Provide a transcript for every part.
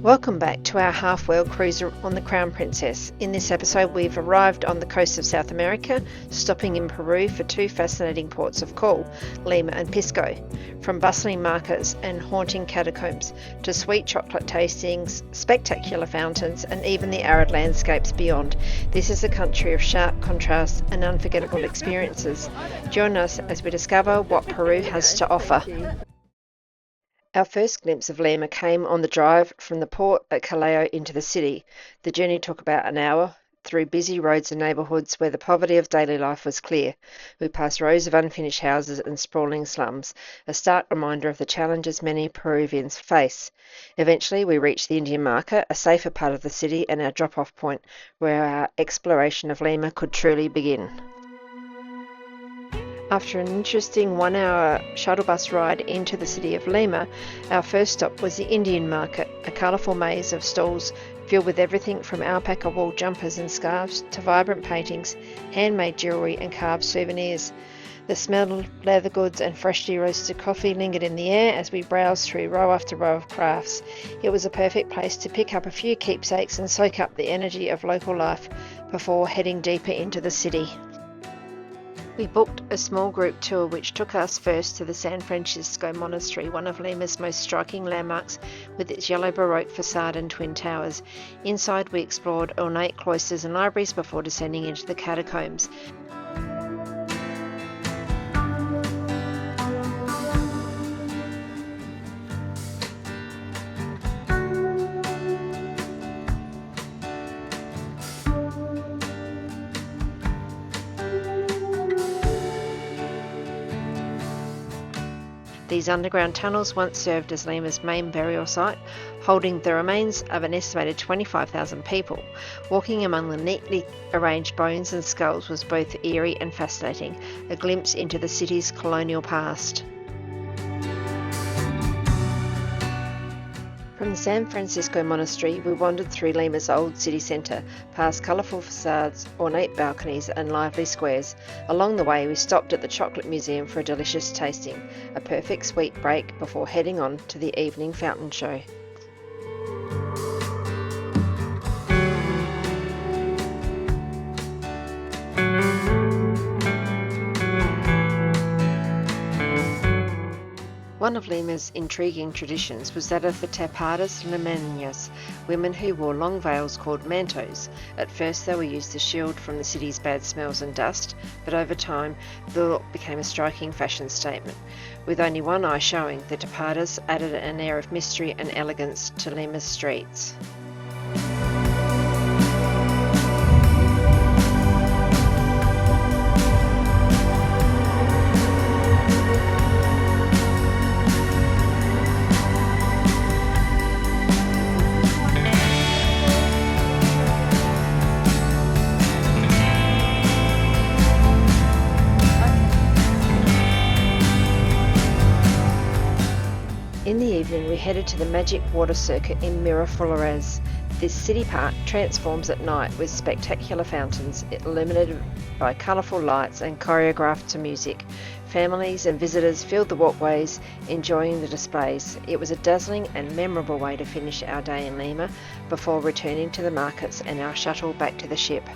Welcome back to our half-world cruise on the Crown Princess. In this episode we've arrived on the coast of South America, stopping in Peru for two fascinating ports of call, Lima and Pisco. From bustling markets and haunting catacombs to sweet chocolate tastings, spectacular fountains and even the arid landscapes beyond, this is a country of sharp contrasts and unforgettable experiences. Join us as we discover what Peru has to offer. Our first glimpse of Lima came on the drive from the port at Callao into the city. The journey took about an hour, through busy roads and neighbourhoods where the poverty of daily life was clear. We passed rows of unfinished houses and sprawling slums, a stark reminder of the challenges many Peruvians face. Eventually we reached the Indian market, a safer part of the city and our drop-off point where our exploration of Lima could truly begin. After an interesting 1-hour shuttle bus ride into the city of Lima, our first stop was the Indian market, a colourful maze of stalls filled with everything from alpaca wool jumpers and scarves to vibrant paintings, handmade jewellery and carved souvenirs. The smell of leather goods and freshly roasted coffee lingered in the air as we browsed through row after row of crafts. It was a perfect place to pick up a few keepsakes and soak up the energy of local life before heading deeper into the city. We booked a small group tour which took us first to the San Francisco Monastery, one of Lima's most striking landmarks with its yellow Baroque facade and twin towers. Inside we explored ornate cloisters and libraries before descending into the catacombs. These underground tunnels once served as Lima's main burial site, holding the remains of an estimated 25,000 people. Walking among the neatly arranged bones and skulls was both eerie and fascinating, a glimpse into the city's colonial past. From the San Francisco Monastery, we wandered through Lima's old city centre, past colourful facades, ornate balconies and lively squares. Along the way, we stopped at the Chocolate Museum for a delicious tasting, a perfect sweet break before heading on to the evening fountain show. One of Lima's intriguing traditions was that of the tapadas limeñas, women who wore long veils called mantos. At first they were used to shield from the city's bad smells and dust, but over time the look became a striking fashion statement. With only one eye showing, the tapadas added an air of mystery and elegance to Lima's streets. In the evening we headed to the magic water circuit in Miraflores. This city park transforms at night with spectacular fountains illuminated by colourful lights and choreographed to music. Families and visitors filled the walkways, enjoying the displays. It was a dazzling and memorable way to finish our day in Lima before returning to the markets and our shuttle back to the ship.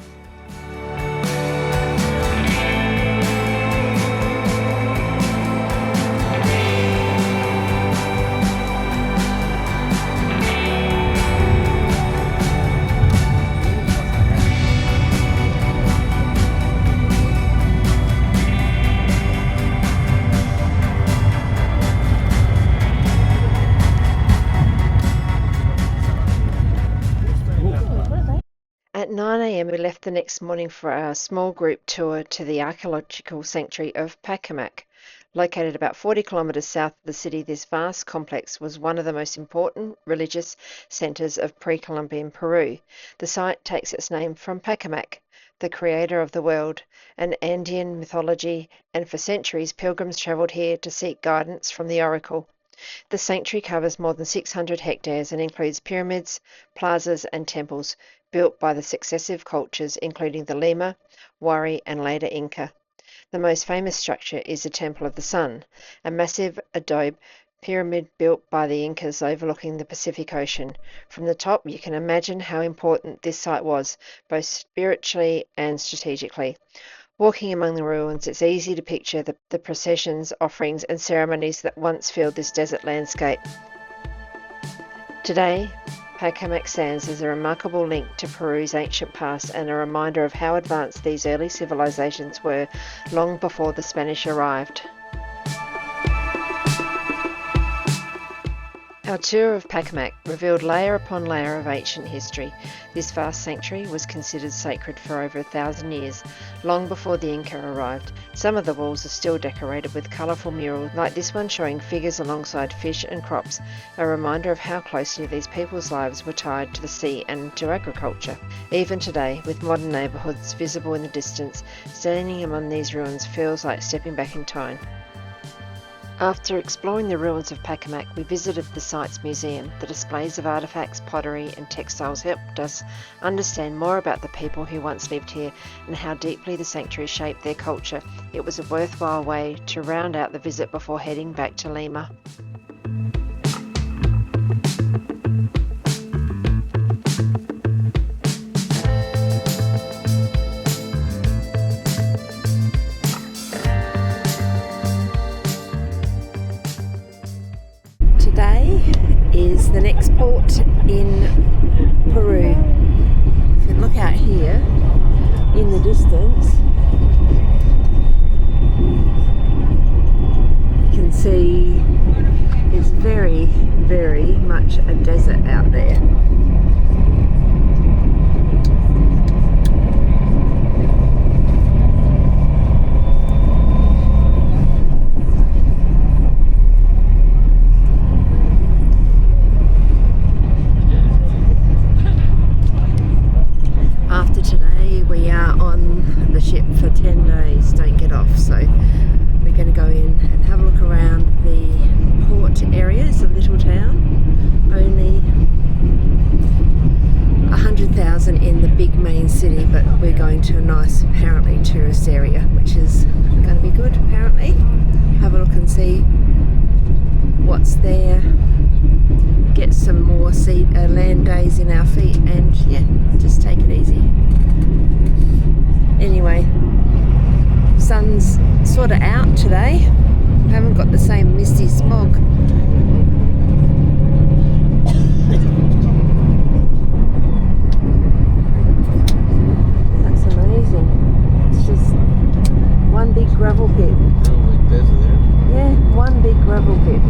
At 9 a.m. we left the next morning for our small group tour to the archaeological sanctuary of Pacamac. Located about 40 kilometres south of the city, this vast complex was one of the most important religious centres of pre-Columbian Peru. The site takes its name from Pacamac, the creator of the world, an Andean mythology, and for centuries pilgrims travelled here to seek guidance from the oracle. The sanctuary covers more than 600 hectares and includes pyramids, plazas and temples built by the successive cultures including the Lima, Wari and later Inca. The most famous structure is the Temple of the Sun, a massive adobe pyramid built by the Incas overlooking the Pacific Ocean. From the top, you can imagine how important this site was, both spiritually and strategically. Walking among the ruins, it's easy to picture the processions, offerings, and ceremonies that once filled this desert landscape. Today, Pacamac stands as a remarkable link to Peru's ancient past and a reminder of how advanced these early civilizations were long before the Spanish arrived. Our tour of Pacamac revealed layer upon layer of ancient history. This vast sanctuary was considered sacred for over 1,000 years, long before the Inca arrived. Some of the walls are still decorated with colourful murals, like this one showing figures alongside fish and crops, a reminder of how closely these people's lives were tied to the sea and to agriculture. Even today, with modern neighbourhoods visible in the distance, standing among these ruins feels like stepping back in time. After exploring the ruins of Pacamac, we visited the site's museum. The displays of artefacts, pottery and textiles helped us understand more about the people who once lived here and how deeply the sanctuary shaped their culture. It was a worthwhile way to round out the visit before heading back to Lima. Today is the next port in Peru. If you look out here in the distance, you can see it's very, very much a desert out there. Ship for 10 days, don't get off, so we're going to go in and have a look around the port area. It's a little town, only 100,000 in the big main city, but we're going to a nice, apparently, tourist area, which is going to be good, apparently. Have a look and see what's there, get some more land days in our feet, and yeah, just take it easy. Anyway, sun's sort of out today. We haven't got the same misty smog. That's amazing. It's just one big gravel pit. Yeah, one big gravel pit.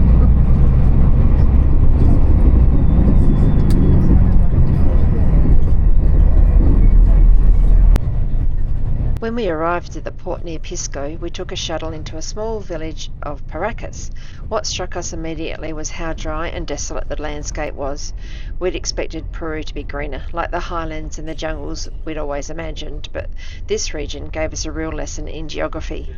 When we arrived at the port near Pisco, we took a shuttle into a small village of Paracas. What struck us immediately was how dry and desolate the landscape was. We'd expected Peru to be greener, like the highlands and the jungles we'd always imagined, but this region gave us a real lesson in geography.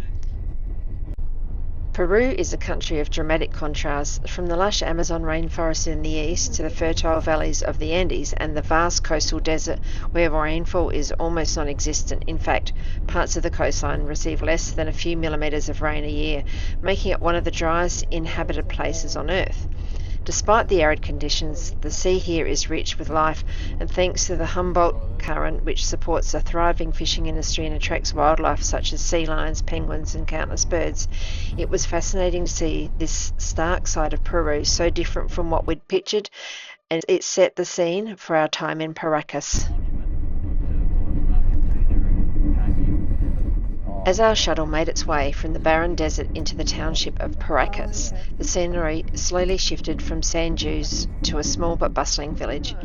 Peru is a country of dramatic contrasts, from the lush Amazon rainforest in the east to the fertile valleys of the Andes and the vast coastal desert where rainfall is almost non-existent. In fact, parts of the coastline receive less than a few millimetres of rain a year, making it one of the driest inhabited places on Earth. Despite the arid conditions, the sea here is rich with life, and thanks to the Humboldt Current, which supports a thriving fishing industry and attracts wildlife such as sea lions, penguins and countless birds, it was fascinating to see this stark side of Peru, so different from what we'd pictured, and it set the scene for our time in Paracas. As our shuttle made its way from the barren desert into the township of Paracas, the scenery slowly shifted from sand dunes to a small but bustling village.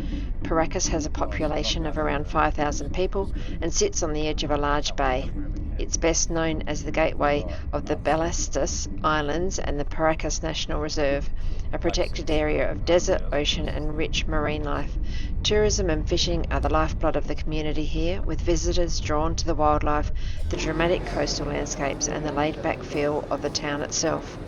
Paracas has a population of around 5,000 people and sits on the edge of a large bay. It's best known as the gateway of the Ballestas Islands and the Paracas National Reserve, a protected area of desert, ocean and rich marine life. Tourism and fishing are the lifeblood of the community here, with visitors drawn to the wildlife, the dramatic coastal landscapes and the laid-back feel of the town itself.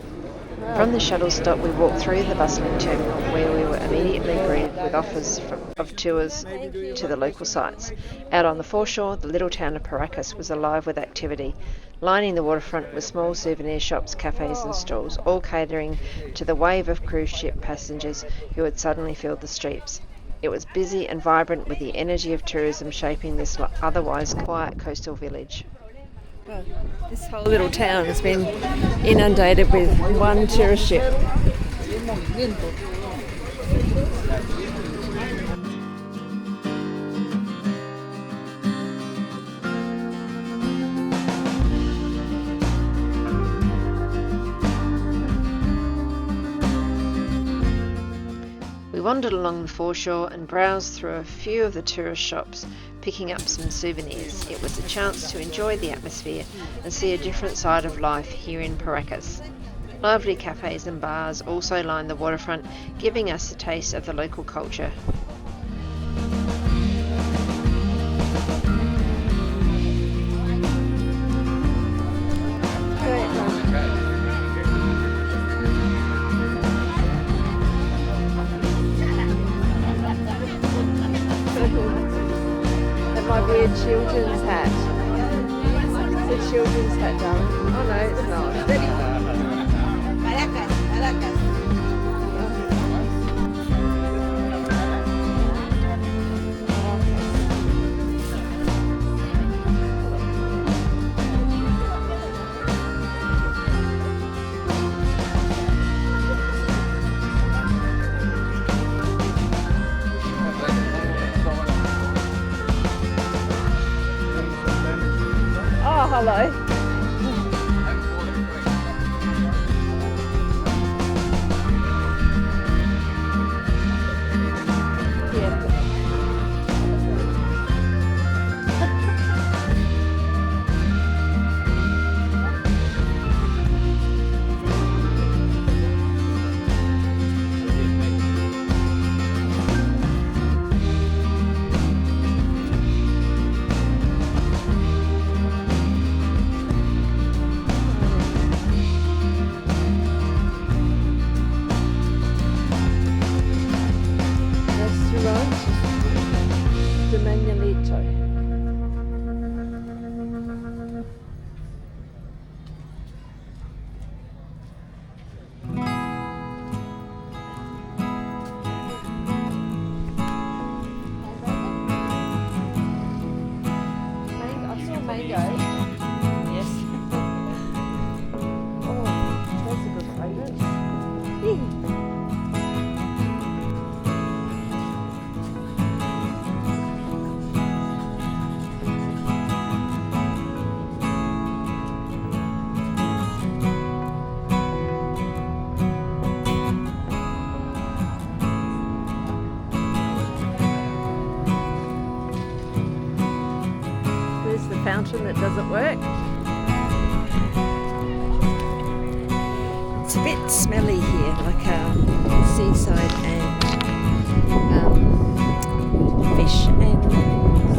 From the shuttle stop, we walked through the bustling terminal, where we were immediately greeted with offers of tours to the local sites. Out on the foreshore, the little town of Paracas was alive with activity. Lining the waterfront were small souvenir shops, cafés and stalls, all catering to the wave of cruise ship passengers who had suddenly filled the streets. It was busy and vibrant with the energy of tourism shaping this otherwise quiet coastal village. Well, this whole little town has been inundated with one tourist ship. We wandered along the foreshore and browsed through a few of the tourist shops, picking up some souvenirs. It was a chance to enjoy the atmosphere and see a different side of life here in Paracas. Lively cafes and bars also lined the waterfront, giving us a taste of the local culture. My weird children's hat. It's a children's hat, darling. Oh no, it's not. Paracas, Paracas. Oh, hello. There's the fountain that doesn't work. It's a bit smelly here, like seaside and fish and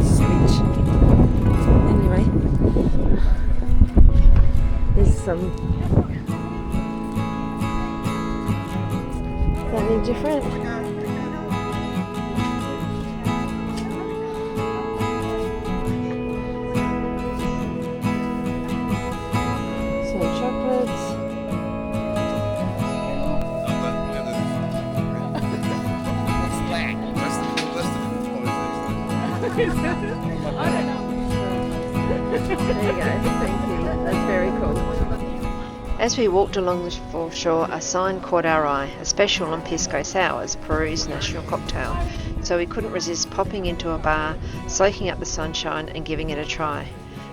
sewage. Anyway, there's something different. I don't know. There you go, thank you. That's very cool. As we walked along the foreshore, a sign caught our eye, a special on Pisco Sours, Peru's national cocktail. So we couldn't resist popping into a bar, soaking up the sunshine and giving it a try.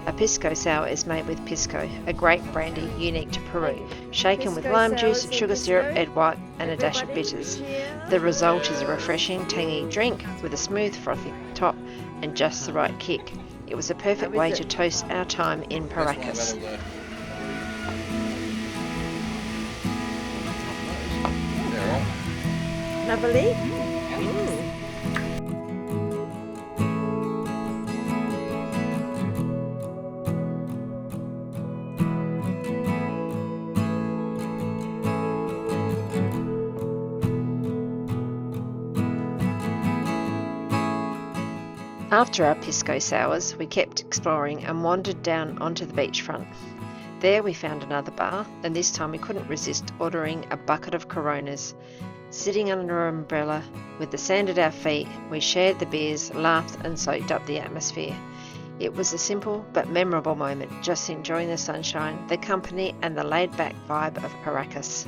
A Pisco Sour is made with Pisco, a grape brandy unique to Peru, shaken with lime juice, sugar syrup, egg white and a dash of bitters. The result is a refreshing, tangy drink with a smooth, frothy top and just the right kick. It was a perfect way to toast our time in Paracas. Lovely. After our Pisco Sours, we kept exploring and wandered down onto the beachfront. There we found another bar, and this time we couldn't resist ordering a bucket of Coronas. Sitting under an umbrella with the sand at our feet, we shared the beers, laughed and soaked up the atmosphere. It was a simple but memorable moment, just enjoying the sunshine, the company and the laid-back vibe of Paracas.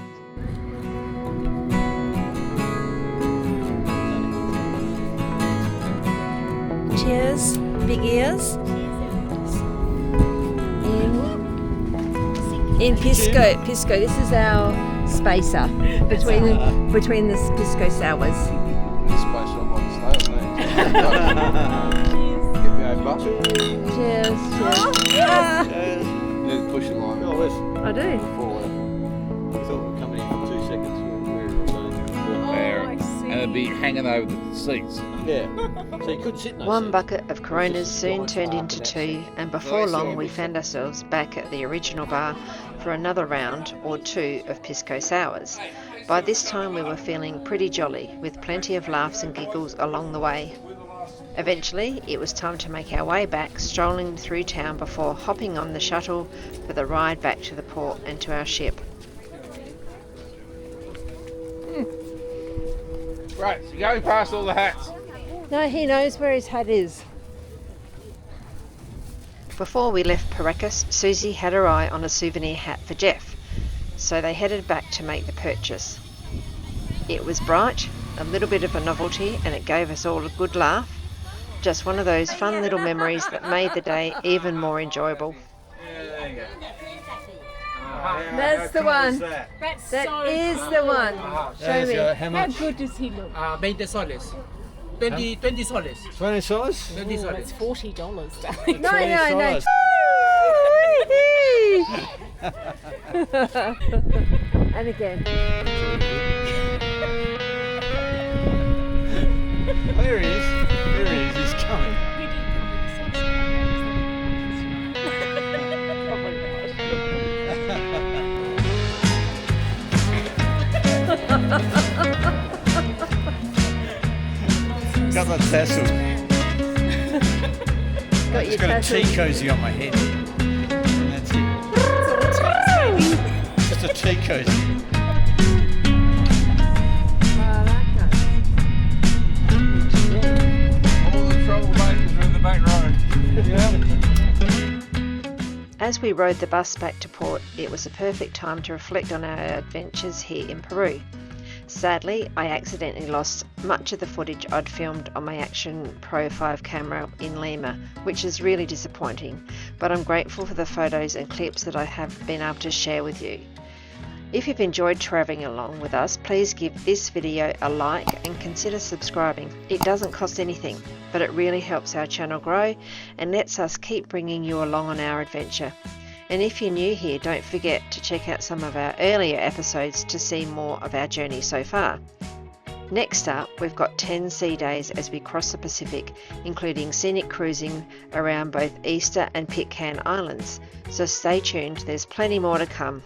Cheers, big ears. In Pisco, this is our spacer between the Pisco Sours. This place I'm on stay, mate. Get me a bucket. Cheers, cheers. Yeah, push the line. Oh, Wes, I do. Forward. we thought we were coming in for 2 seconds. And it'd be hanging over the seats. Yeah, so you couldn't sit in those One seats. bucket of Coronas soon turned into two, and before long we found ourselves back at the original bar for another round or two of Pisco Sours. By this time we were feeling pretty jolly, with plenty of laughs and giggles along the way. Eventually it was time to make our way back, strolling through town before hopping on the shuttle for the ride back to the port and to our ship. Right, so you're going past all the hats. No, he knows where his hat is. Before we left Paracas, Susie had her eye on a souvenir hat for Jeff, so they headed back to make the purchase. It was bright, a little bit of a novelty, and it gave us all a good laugh. Just one of those fun little memories that made the day even more enjoyable. That's the one. That's That so is cool. the one. Show me. How How much? good does he look? 20 soles. 20 soles. 20 size? 20 soles. It's $40, darling. No, no, no. And again. There he is. There he is. He's coming. Got the tassel. Got Just your got a tassel. tea cozy on my head. And that's it. Just a tea cozy. All the troublemakers are in the back row. As we rode the bus back to port, it was a perfect time to reflect on our adventures here in Peru. Sadly, I accidentally lost much of the footage I'd filmed on my Action Pro 5 camera in Lima, which is really disappointing, but I'm grateful for the photos and clips that I have been able to share with you. If you've enjoyed travelling along with us, please give this video a like and consider subscribing. It doesn't cost anything, but it really helps our channel grow and lets us keep bringing you along on our adventure. And if you're new here, don't forget to check out some of our earlier episodes to see more of our journey so far. Next up, we've got 10 sea days as we cross the Pacific, including scenic cruising around both Easter and Pitcairn Islands. So stay tuned, there's plenty more to come.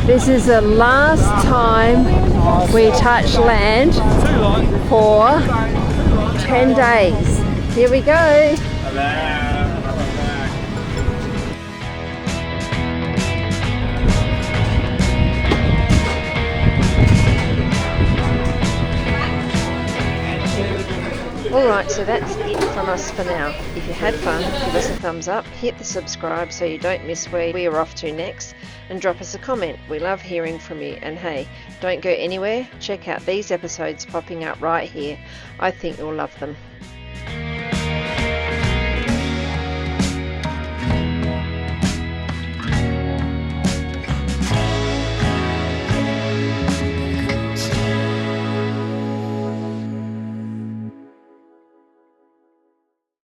This is the last time we touch land for 10 days. Here we go. Alright, so that's it from us for now. If you had fun, give us a thumbs up, hit the subscribe so you don't miss where we are off to next, and drop us a comment. We love hearing from you. And hey, don't go anywhere, check out these episodes popping up right here. I think you'll love them.